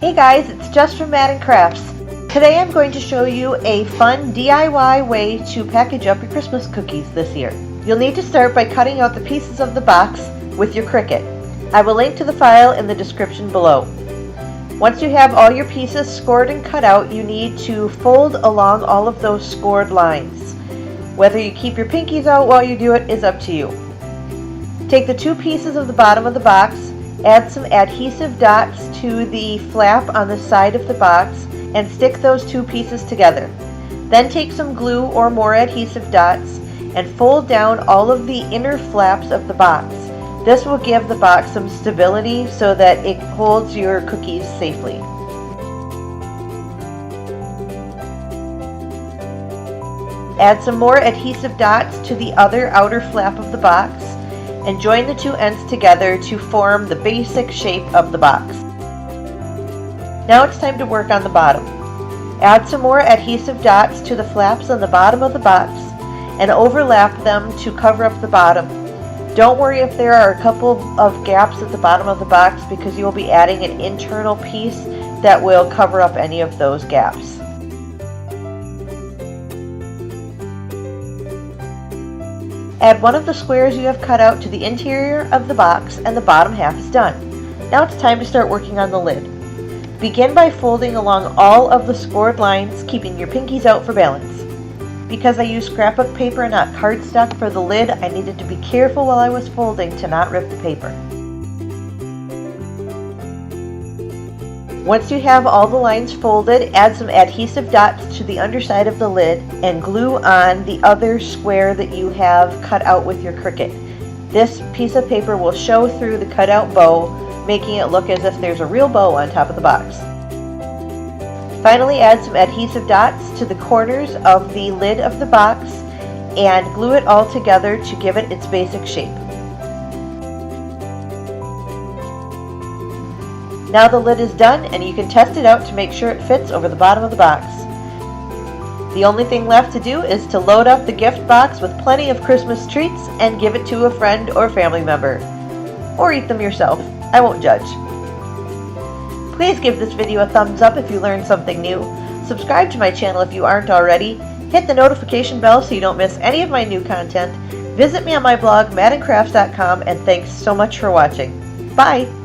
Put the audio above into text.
Hey guys, it's Jess from Mad & Crafts. Today I'm going to show you a fun DIY way to package up your Christmas cookies this year. You'll need to start by cutting out the pieces of the box with your Cricut. I will link to the file in the description below. Once you have all your pieces scored and cut out, you need to fold along all of those scored lines. Whether you keep your pinkies out while you do it is up to you. Take the two pieces of the bottom of the box, add some adhesive dots to the flap on the side of the box, and stick those two pieces together. Then take some glue or more adhesive dots and fold down all of the inner flaps of the box. This will give the box some stability so that it holds your cookies safely. Add some more adhesive dots to the other outer flap of the box and join the two ends together to form the basic shape of the box. Now it's time to work on the bottom. Add some more adhesive dots to the flaps on the bottom of the box and overlap them to cover up the bottom. Don't worry if there are a couple of gaps at the bottom of the box because you will be adding an internal piece that will cover up any of those gaps. Add one of the squares you have cut out to the interior of the box and the bottom half is done. Now it's time to start working on the lid. Begin by folding along all of the scored lines, keeping your pinkies out for balance. Because I used scrapbook paper and not cardstock for the lid, I needed to be careful while I was folding to not rip the paper. Once you have all the lines folded, add some adhesive dots to the underside of the lid and glue on the other square that you have cut out with your Cricut. This piece of paper will show through the cutout bow, making it look as if there's a real bow on top of the box. Finally, add some adhesive dots to the corners of the lid of the box and glue it all together to give it its basic shape. Now the lid is done and you can test it out to make sure it fits over the bottom of the box. The only thing left to do is to load up the gift box with plenty of Christmas treats and give it to a friend or family member. Or eat them yourself. I won't judge. Please give this video a thumbs up if you learned something new. Subscribe to my channel if you aren't already. Hit the notification bell so you don't miss any of my new content. Visit me on my blog, madandcrafts.com, and thanks so much for watching. Bye!